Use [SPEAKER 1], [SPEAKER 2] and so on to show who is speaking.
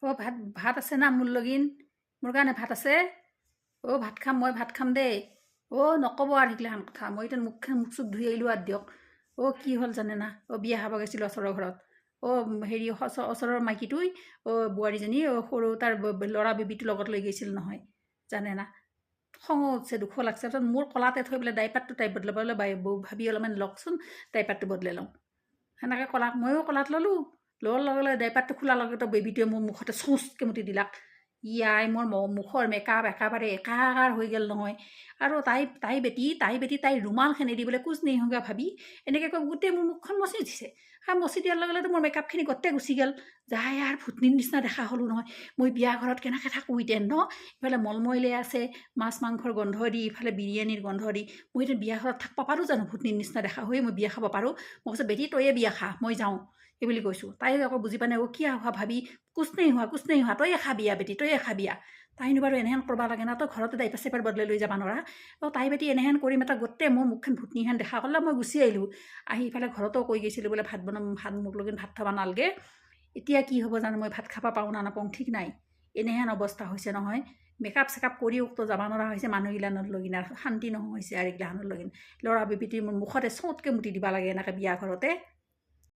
[SPEAKER 1] অ' ভাত ভাত আছে না মোৰ লগিন মোৰ কাৰণে ভাত আছে অ' ভাত খাম মই ভাত খাম দেই অ' নক'ব আৰু সেইগিলাখান কথা মই এতিয়া মুখ চুখ ধুই আহিলোঁ আৰু দিয়ক অ' কি হ'ল জানে না অ' বিয়া খাব গৈছিলোঁ ওচৰৰ ঘৰত অ' হেৰি ওচৰৰ মাইকীটোই অ' বোৱাৰীজনী সৰু তাৰ ল'ৰা বেবীটোৰ লগত লৈ গৈছিল নহয় জানে না খঙো উঠছে দুখো লাগছে তাৰপিছত মোৰ কলাতে থৈ পেলাই ডাইপাৰটো টাইপ বদলাব বোলে ভাবি অলপমান লওকচোন ডাইপাৰটো বদলাই লওঁ সেনেকৈ কলাত ময়ো কলাত ল'লোঁ লোৱাৰ লগে লগে ডাইপাৰটো খোলাৰ লগে লগে বেবীটোৱে মোৰ মুখতে চোঁচকৈ মুতি দিলাক ইয়াই মোৰ মুখৰ মেকআপ একেবাৰে একাকাৰ হৈ গ'ল নহয় আৰু তাই বেটি তাইৰ ৰুমালখিনি দি বোলে কোচ নেহোগা ভাবি এনেকৈ কৈ গোটেই মোৰ মুখখন মচি দিছে আৰু মচি দিয়াৰ লগে লগে মোৰ মেকআপখিনি গোটেই গুচি গ'ল যাই আৰু ভুটনিৰ নিচিনা দেখা হ'লোঁ নহয় মই বিয়া ঘৰত কেনেকৈ থাকোঁ এতিয়া ন ইফালে মলমইলে আছে মাছ মাংসৰ গন্ধ দি ইফালে বিৰিয়ানীৰ গন্ধ দি মই এতিয়া বিয়া ঘৰত থাকিব পাৰোঁ জানো ভুটনিৰ নিচিনা দেখা হৈ মই বিয়া খাব পাৰোঁ মই কৈছোঁ বেটি তয়ে বিয়া খা মই যাওঁ এই বুলি কৈছোঁ তাই আকৌ বুজি পোৱা নাই কিয় হোৱা ভাবি কুছ নেই হোৱা তয়ে খা বিয়া বেটি তয়ে খা বিয়া তাইনো বাৰু এনেহেন কৰিব লাগে না তই ঘৰতে ডাইপাৰ চেপাৰ বদলাই লৈ যাব নোৱাৰা তাই বেটি এনেহেন কৰিম এটা গোটেই মোৰ মুখখন ভুটনিহেন দেখা কৰিলে মই গুচি আহিলোঁ আহি ইফালে ঘৰতো কৈ গৈছিলোঁ বোলে ভাত বনাম ভাত মোক লগিন ভাত খাব নালাগে এতিয়া কি হ'ব জানো মই ভাত খাব পাওঁ না নাপাওঁ ঠিক নাই এনেহেন অৱস্থা হৈছে নহয় মেকআপ চেকআপ কৰিও তো যাব নোৱাৰা হৈছে মানুহগিলানৰ লগিন আৰু শান্তি নোহোৱা হৈছে আৰু এইগিলাখনৰ লগিন ল'ৰা বেবীটি মোৰ মুখতে চৌটকৈ মুতি দিব লাগে এনেকৈ বিয়া ঘৰতে